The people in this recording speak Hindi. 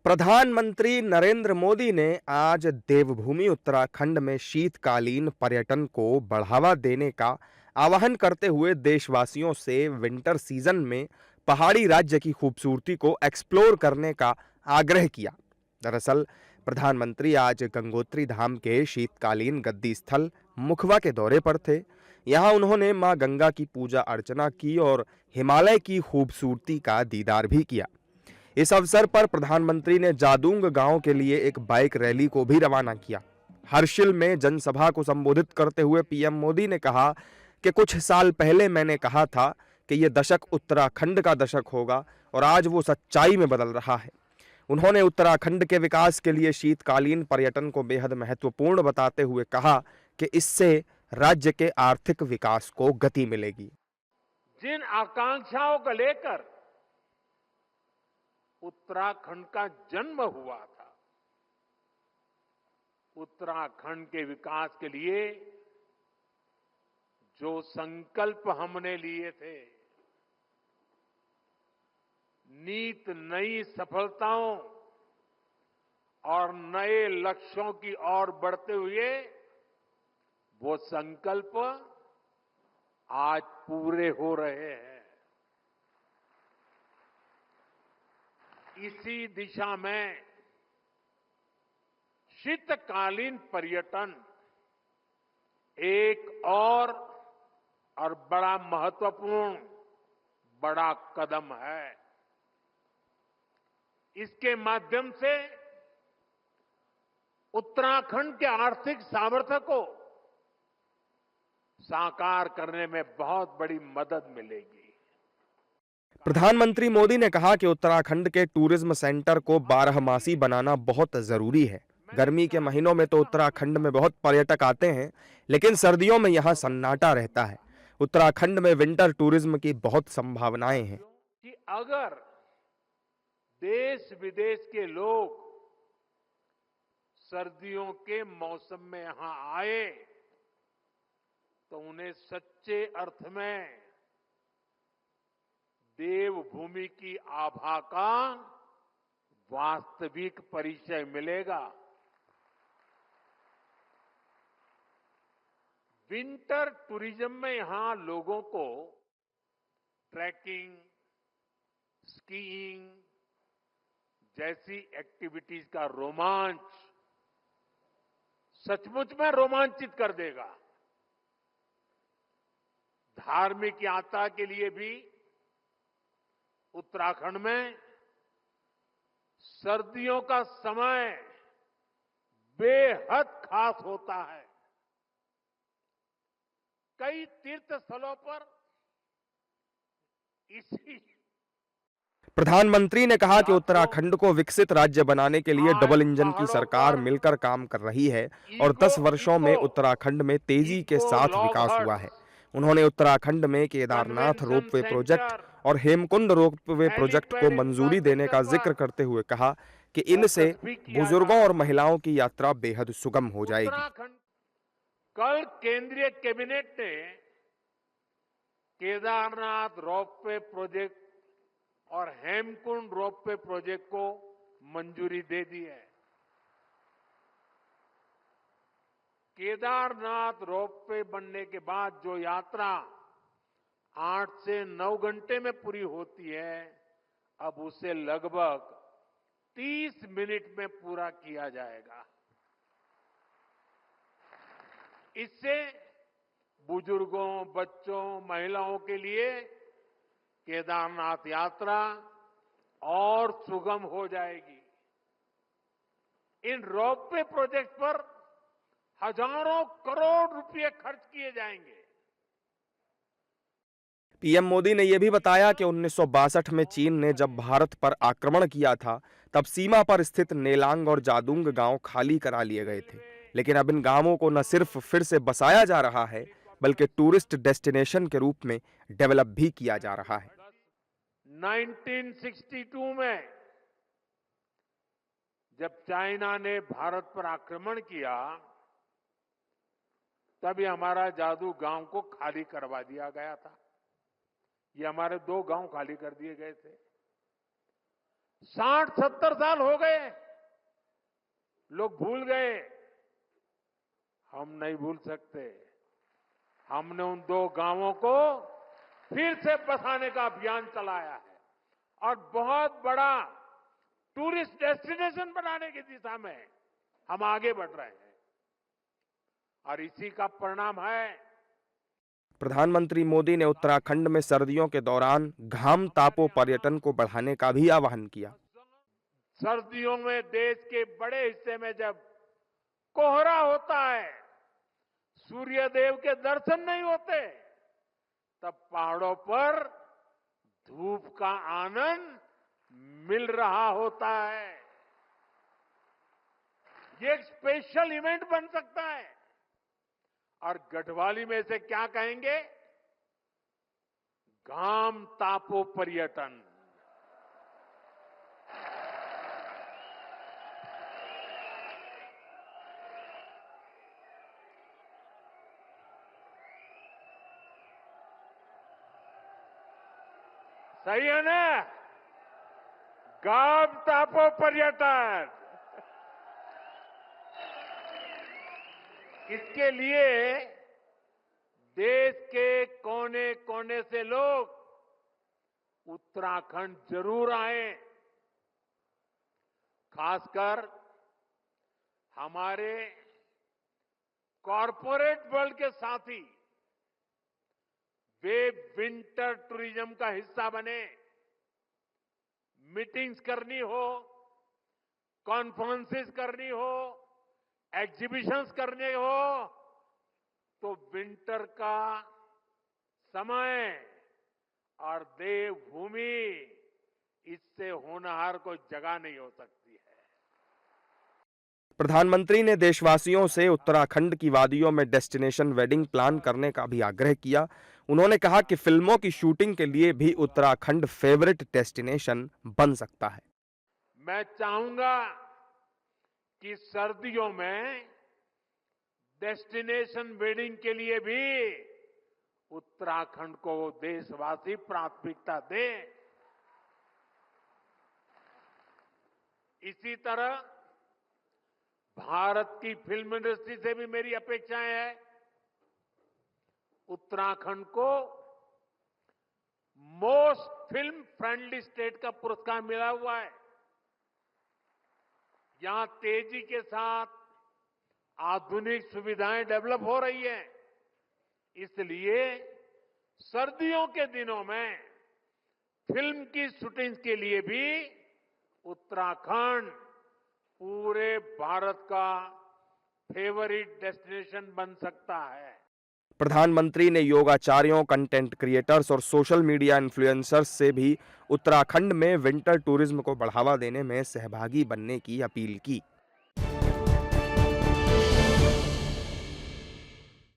प्रधानमंत्री नरेंद्र मोदी ने आज देवभूमि उत्तराखंड में शीतकालीन पर्यटन को बढ़ावा देने का आह्वान करते हुए देशवासियों से विंटर सीजन में पहाड़ी राज्य की खूबसूरती को एक्सप्लोर करने का आग्रह किया। दरअसल प्रधानमंत्री आज गंगोत्री धाम के शीतकालीन गद्दी स्थल मुखवा के दौरे पर थे। यहां उन्होंने मां गंगा की पूजा अर्चना की और हिमालय की खूबसूरती का दीदार भी किया। इस अवसर पर प्रधानमंत्री ने जादूंग गांव के लिए एक बाइक रैली को भी रवाना किया। हर्षिल में जनसभा को संबोधित करते हुए पीएम मोदी ने कहा कि कुछ साल पहले मैंने कहा था कि यह दशक उत्तराखंड का दशक होगा और आज वो सच्चाई में बदल रहा है। उन्होंने उत्तराखंड के विकास के लिए शीतकालीन पर्यटन को बेहद महत्वपूर्ण बताते हुए कहा कि इससे राज्य के आर्थिक विकास को गति मिलेगी। जिन आकांक्षाओं को लेकर उत्तराखंड का जन्म हुआ था, उत्तराखंड के विकास के लिए जो संकल्प हमने लिए थे, नीत नई सफलताओं और नए लक्ष्यों की ओर बढ़ते हुए वो संकल्प आज पूरे हो रहे हैं। इसी दिशा में शीतकालीन पर्यटन एक और बड़ा महत्वपूर्ण बड़ा कदम है। इसके माध्यम से उत्तराखंड के आर्थिक सामर्थ्य को साकार करने में बहुत बड़ी मदद मिलेगी। प्रधानमंत्री मोदी ने कहा कि उत्तराखंड के टूरिज्म सेंटर को बारहमासी बनाना बहुत जरूरी है। गर्मी के महीनों में तो उत्तराखंड में बहुत पर्यटक आते हैं, लेकिन सर्दियों में यहाँ सन्नाटा रहता है। उत्तराखंड में विंटर टूरिज्म की बहुत संभावनाएं हैं। कि अगर देश विदेश के लोग सर्दियों के मौसम में यहां आए तो उन्हें सच्चे अर्थ में देवभूमि की आभा का वास्तविक परिचय मिलेगा। विंटर टूरिज्म में यहां लोगों को ट्रैकिंग, स्कीइंग जैसी एक्टिविटीज का रोमांच सचमुच में रोमांचित कर देगा। धार्मिक यात्रा के लिए भी उत्तराखंड में सर्दियों का समय बेहद खास होता है। कई तीर्थ स्थलों पर इसी प्रधानमंत्री ने कहा कि उत्तराखंड को विकसित राज्य बनाने के लिए डबल इंजन की सरकार मिलकर काम कर रही है और 10 वर्षों में उत्तराखंड में तेजी के साथ विकास हुआ है। उन्होंने उत्तराखंड में केदारनाथ रोपवे प्रोजेक्ट और हेमकुंड रोपवे प्रोजेक्ट को मंजूरी देने का जिक्र करते हुए कहा कि इनसे बुजुर्गों और महिलाओं की यात्रा बेहद सुगम हो जाएगी। कल केंद्रीय कैबिनेट ने केदारनाथ रोपवे प्रोजेक्ट और हेमकुंड रोपवे प्रोजेक्ट को मंजूरी दे दी है। केदारनाथ रोपवे बनने के बाद जो यात्रा 8 से 9 घंटे में पूरी होती है, अब उसे लगभग 30 मिनट में पूरा किया जाएगा। इससे बुजुर्गों, बच्चों, महिलाओं के लिए केदारनाथ यात्रा और सुगम हो जाएगी। इन रोपवे प्रोजेक्ट पर हजारों करोड़ रुपए खर्च किए जाएंगे। पीएम मोदी ने यह भी बताया कि 1962 में चीन ने जब भारत पर आक्रमण किया था, तब सीमा पर स्थित नेलांग और जादूंग गांव खाली करा लिए गए थे। लेकिन अब इन गांवों को न सिर्फ फिर से बसाया जा रहा है, बल्कि टूरिस्ट डेस्टिनेशन के रूप में डेवलप भी किया जा रहा है। 1962 में जब चाइना ने भारत पर आक्रमण किया, तभी हमारा जादू गांव को खाली करवा दिया गया था। ये हमारे 2 गांव खाली कर दिए गए थे। 60-70 साल हो गए, लोग भूल गए। हम नहीं भूल सकते। हमने उन 2 गांवों को फिर से बसाने का अभियान चलाया है और बहुत बड़ा टूरिस्ट डेस्टिनेशन बनाने की दिशा में हम आगे बढ़ रहे हैं और इसी का परिणाम है। प्रधानमंत्री मोदी ने उत्तराखंड में सर्दियों के दौरान घाम तापो पर्यटन को बढ़ाने का भी आह्वान किया। सर्दियों में देश के बड़े हिस्से में जब कोहरा होता है, सूर्य देव के दर्शन नहीं होते, तब पहाड़ों पर धूप का आनंद मिल रहा होता है। ये एक स्पेशल इवेंट बन सकता है और गढ़वाली में से क्या कहेंगे? घाम तापो पर्यटन। सही है ना? घाम तापो पर्यटन। इसके लिए देश के कोने कोने से लोग उत्तराखंड जरूर आए। खासकर हमारे कॉरपोरेट वर्ल्ड के साथी, वे विंटर टूरिज्म का हिस्सा बने। मीटिंग्स करनी हो, कॉन्फ्रेंसेस करनी हो, एग्जीबिशंस करने हो, तो विंटर का समय और देवभूमि, इससे होनहार कोई जगह नहीं हो सकती है। प्रधानमंत्री ने देशवासियों से उत्तराखंड की वादियों में डेस्टिनेशन वेडिंग प्लान करने का भी आग्रह किया। उन्होंने कहा कि फिल्मों की शूटिंग के लिए भी उत्तराखंड फेवरेट डेस्टिनेशन बन सकता है। मैं चाहूंगा कि सर्दियों में डेस्टिनेशन वेडिंग के लिए भी उत्तराखंड को देशवासी प्राथमिकता दें। इसी तरह भारत की फिल्म इंडस्ट्री से भी मेरी अपेक्षाएं हैं। उत्तराखंड को मोस्ट फिल्म फ्रेंडली स्टेट का पुरस्कार मिला हुआ है। यहां तेजी के साथ आधुनिक सुविधाएं डेवलप हो रही है। इसलिए सर्दियों के दिनों में फिल्म की शूटिंग के लिए भी उत्तराखंड पूरे भारत का फेवरेट डेस्टिनेशन बन सकता है। प्रधानमंत्री ने योगाचार्यों, कंटेंट क्रिएटर्स और सोशल मीडिया इन्फ्लुएंसर्स से भी उत्तराखंड में विंटर टूरिज्म को बढ़ावा देने में सहभागी बनने की अपील की।